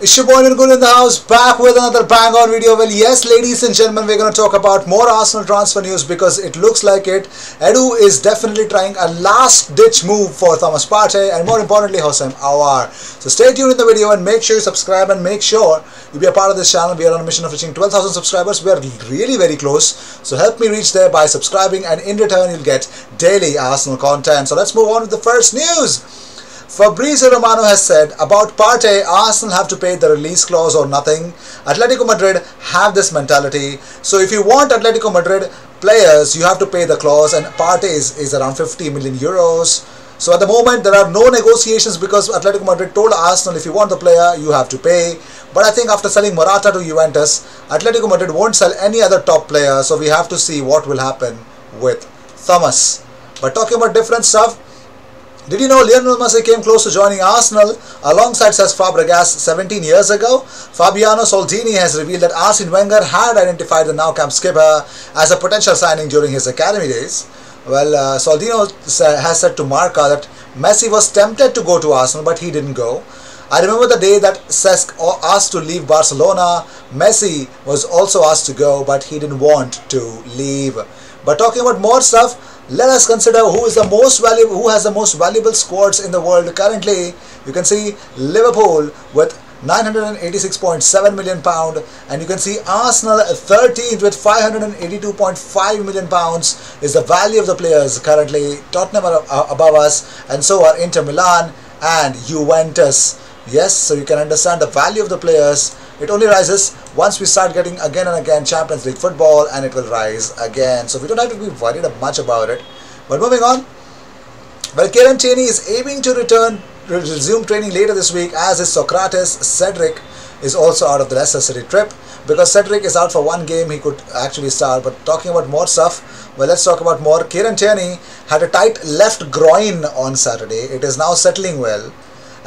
It's your boy Nirgun in the house, back with another bang on video. Well, yes, ladies and gentlemen, we're going to talk about more Arsenal transfer news because it looks like it. Edu is definitely trying a last-ditch move for Thomas Partey and more importantly, Hossein Aouar. So stay tuned in the video and make sure you subscribe and make sure you be a part of this channel. We are on a mission of reaching 12,000 subscribers. We are really very close. So help me reach there by subscribing, and in return, you'll get daily Arsenal content. So let's move on with the first news. Fabrizio Romano has said about Partey, Arsenal have to pay the release clause or nothing. Atletico Madrid have this mentality. So if you want Atletico Madrid players, you have to pay the clause, and Partey is around 50 million euros. So at the moment there are no negotiations because Atletico Madrid told Arsenal if you want the player you have to pay. But I think after selling Morata to Juventus, Atletico Madrid won't sell any other top player, so we have to see what will happen with Thomas. But talking about different stuff, did you know Lionel Messi came close to joining Arsenal alongside Cesc Fabregas 17 years ago? Fabiano Soldini has revealed that Arsene Wenger had identified the now camp skipper as a potential signing during his academy days. Well, Soldino has said to Marca that Messi was tempted to go to Arsenal, but he didn't go. I remember the day that Cesc asked to leave Barcelona. Messi was also asked to go, but he didn't want to leave. But talking about more stuff, let us consider who has the most valuable squads in the world currently. You can see Liverpool with £986.7 million, and you can see Arsenal 13th with £582.5 million is the value of the players currently. Tottenham are above us, and so are Inter Milan and Juventus. Yes, so you can understand the value of the players. It only rises once we start getting again and again Champions League football, and it will rise again. So we don't have to be worried much about it. But moving on, well, Kieran Tierney is aiming to resume training later this week, as is Socrates. Cedric is also out of the Leicester City trip. Because Cedric is out for one game, he could actually start. But talking about more stuff, well, let's talk about more. Kieran Tierney had a tight left groin on Saturday. It is now settling well,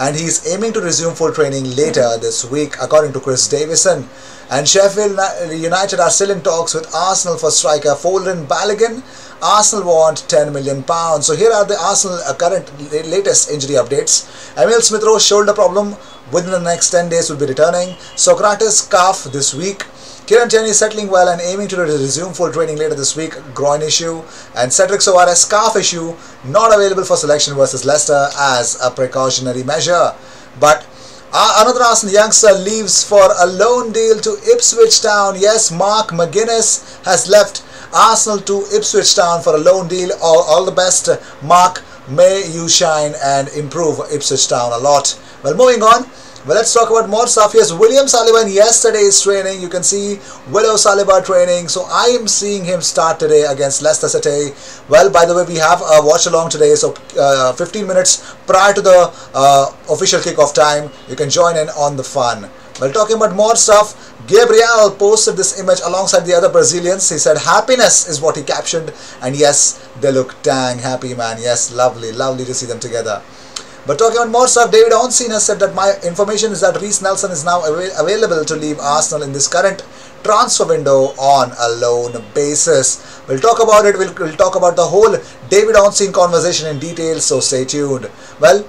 and he's aiming to resume full training later this week, according to Chris Davison. And Sheffield United are still in talks with Arsenal for striker Folan Balogun. Arsenal want £10 million. So here are the Arsenal current latest injury updates. Emil Smith-Rowe's shoulder problem within the next 10 days will be returning. Socrates calf this week. Kieran Tierney is settling well and aiming to resume full training later this week, groin issue. And Cedric Soares calf issue, not available for selection versus Leicester as a precautionary measure. But another Arsenal youngster leaves for a loan deal to Ipswich Town. Yes, Mark McGuinness has left Arsenal to Ipswich Town for a loan deal. All the best, Mark. May you shine and improve Ipswich Town a lot. Well, moving on. Well, let's talk about more stuff. Yes, William Saliba in yesterday's training. You can see Willow Saliba training. So I am seeing him start today against Leicester City. Well, by the way, we have a watch along today. So 15 minutes prior to the official kickoff time, you can join in on the fun. Well, talking about more stuff, Gabriel posted this image alongside the other Brazilians. He said happiness is what he captioned. And yes, they look dang happy, man. Yes, lovely to see them together. But talking about more stuff, David Onsen has said that my information is that Reece Nelson is now available to leave Arsenal in this current transfer window on a loan basis. We'll talk about it. We'll talk about the whole David Onsen conversation in detail, so stay tuned. Well,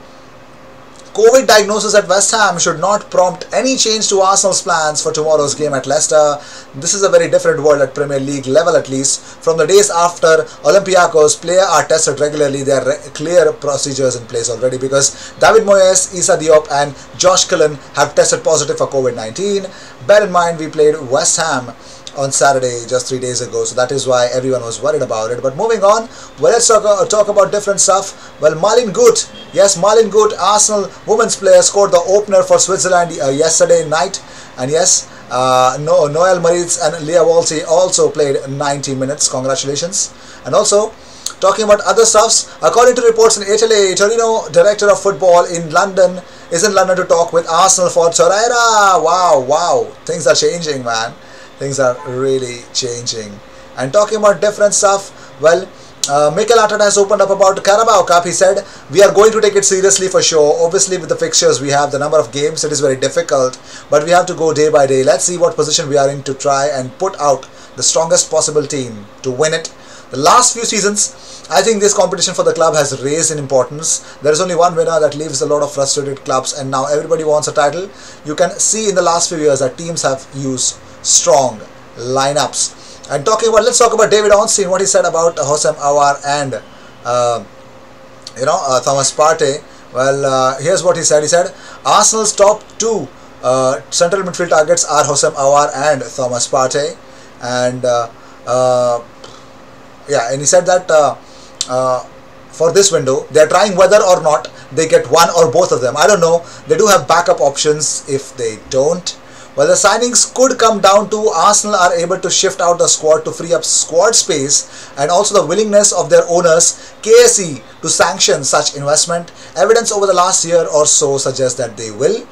COVID diagnosis at West Ham should not prompt any change to Arsenal's plans for tomorrow's game at Leicester. This is a very different world at Premier League level, at least. From the days after Olympiacos, players are tested regularly. There are clear procedures in place already because David Moyes, Issa Diop and Josh Cullen have tested positive for COVID-19. Bear in mind, we played West Ham on Saturday just 3 days ago, so that is why everyone was worried about it. But moving on, well, let's talk about different stuff. Well, Malin Gut, yes, Malin Gut, Arsenal women's player, scored the opener for Switzerland yesterday night. And yes, Noelle Maritz and Leah Walsey also played 90 minutes. Congratulations. And also, talking about other stuffs, according to reports in Italy, Torino director of football is in London to talk with Arsenal for Torreira. Wow, things are changing, man. Things are really changing. And talking about different stuff, well, Mikel Arteta has opened up about the Carabao Cup. He said, we are going to take it seriously for sure. Obviously, with the fixtures we have, the number of games, it is very difficult. But we have to go day by day. Let's see what position we are in to try and put out the strongest possible team to win it. The last few seasons, I think this competition for the club has raised in importance. There is only one winner that leaves a lot of frustrated clubs, and now everybody wants a title. You can see in the last few years that teams have used strong lineups. And let's talk about David Ornstein, what he said about Hossein Aouar and Thomas Partey. Well, here's what he said. He said Arsenal's top two central midfield targets are Hossein Aouar and Thomas Partey, and and he said that for this window they are trying whether or not they get one or both of them. I don't know. They do have backup options if they don't. Well, the signings could come down to Arsenal are able to shift out the squad to free up squad space, and also the willingness of their owners, KSE, to sanction such investment. Evidence over the last year or so suggests that they will.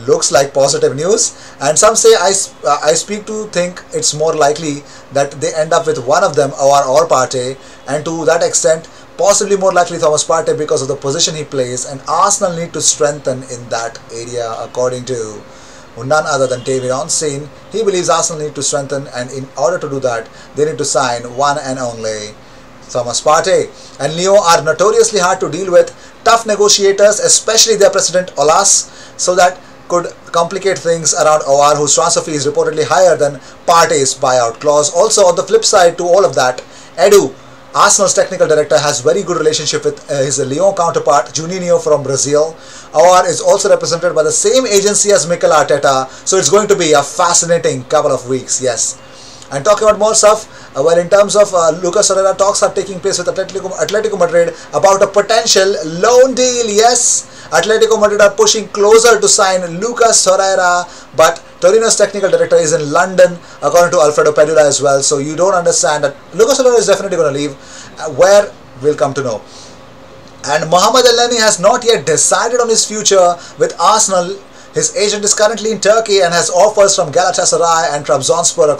Looks like positive news, and some say I speak to think it's more likely that they end up with one of them, or Partey, and to that extent possibly more likely Thomas Partey because of the position he plays, and Arsenal need to strengthen in that area according to none other than David Ornstein. He believes Arsenal need to strengthen, and in order to do that they need to sign one and only Thomas Partey. And Lyon are notoriously hard to deal with, tough negotiators, especially their president Olas, so that could complicate things around Aouar, whose transfer fee is reportedly higher than Partey's buyout clause. Also, on the flip side to all of that, Edu, Arsenal's technical director, has very good relationship with his Lyon counterpart Juninho from Brazil. Aouar is also represented by the same agency as Mikel Arteta, so it's going to be a fascinating couple of weeks, yes. And talking about more stuff, well, in terms of Lucas Torreira, talks are taking place with Atletico Madrid about a potential loan deal, yes. Atletico Madrid are pushing closer to sign Lucas Torreira, but Torino's technical director is in London, according to Alfredo Pedula as well. So you don't understand that Lucas Torreira is definitely going to leave. Where we'll come to know. And Mohamed Elneny has not yet decided on his future with Arsenal. His agent is currently in Turkey and has offers from Galatasaray and Trabzonspor,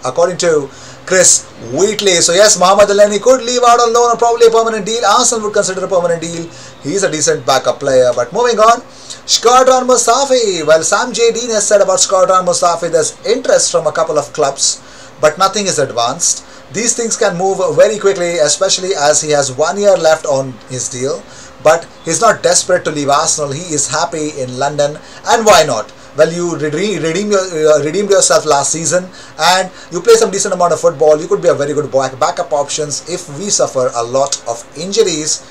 according to Chris Wheatley. So yes, Mohamed Elneny could leave out on loan or probably a permanent deal. Arsenal would consider a permanent deal. He's a decent backup player. But moving on, Shkodran Mustafi. Well, Sam J. Dean has said about Shkodran Mustafi there's interest from a couple of clubs, but nothing is advanced. These things can move very quickly, especially as he has 1 year left on his deal. But he's not desperate to leave Arsenal. He is happy in London, and why not? Well, you redeemed yourself last season, and you play some decent amount of football. You could be a very good backup options if we suffer a lot of injuries.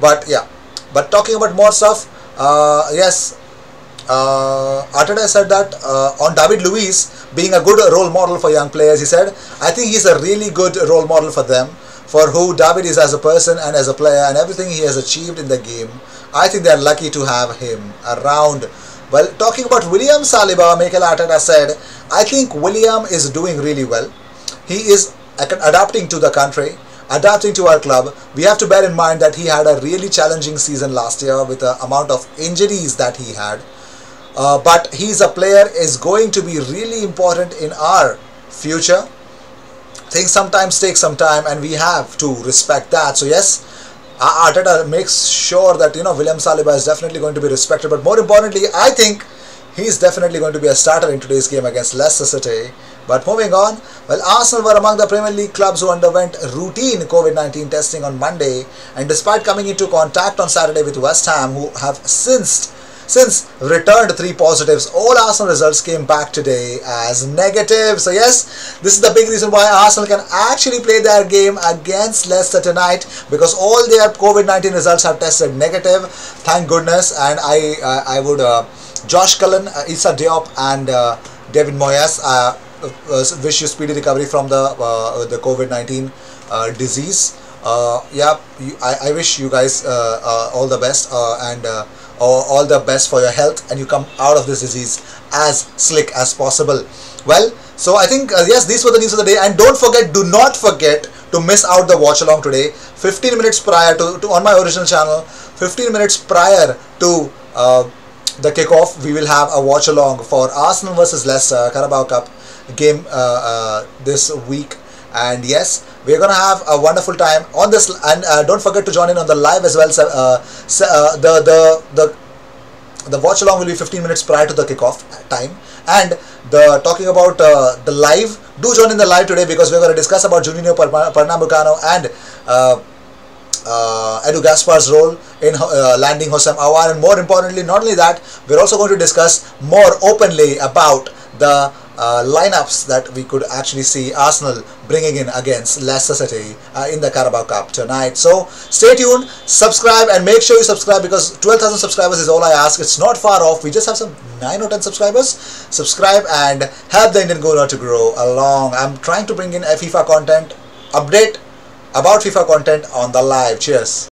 But yeah, but talking about more stuff, yes, Arteta said that on David Luiz being a good role model for young players. He said, I think he's a really good role model for them, for who David is as a person and as a player, and everything he has achieved in the game. I think they're lucky to have him around. Well, talking about William Saliba, Mikel Arteta said, I think William is doing really well. He is adapting to the country, adapting to our club. We have to bear in mind that he had a really challenging season last year with the amount of injuries that he had. But he's a player is going to be really important in our future. Things sometimes take some time, and we have to respect that. So yes, Arteta makes sure that William Saliba is definitely going to be respected. But more importantly, I think he's definitely going to be a starter in today's game against Leicester City. But moving on, well, Arsenal were among the Premier League clubs who underwent routine COVID-19 testing on Monday, and despite coming into contact on Saturday with West Ham, who have since returned 3 positives, all Arsenal results came back today as negative. So yes, this is the big reason why Arsenal can actually play their game against Leicester tonight, because all their COVID-19 results have tested negative, thank goodness. And I would Josh Cullen, Issa Diop and David Moyes wish you speedy recovery from the COVID-19 disease. Yeah, I wish you guys all the best and all the best for your health, and you come out of this disease as slick as possible. Well, so I think yes, these were the news of the day. And don't forget, do not forget to miss out the watch along today. 15 minutes prior to on my original channel, 15 minutes prior to the kickoff, we will have a watch along for Arsenal versus Leicester Carabao Cup game this week. And yes, we're gonna have a wonderful time on this, and don't forget to join in on the live as well. The watch along will be 15 minutes prior to the kickoff time. And talking about the live, do join in the live today, because we're going to discuss about Juninho Pernambucano and Edu Gaspar's role in landing Hosam Awan, and more importantly, not only that, we're also going to discuss more openly about the lineups that we could actually see Arsenal bringing in against Leicester City in the Carabao Cup tonight. So stay tuned, subscribe, and make sure you subscribe, because 12,000 subscribers is all I ask. It's not far off. We just have some 9 or 10 subscribers. Subscribe and help the Indian Goaler to grow along. I'm trying to bring in a FIFA content update about FIFA content on the live. Cheers.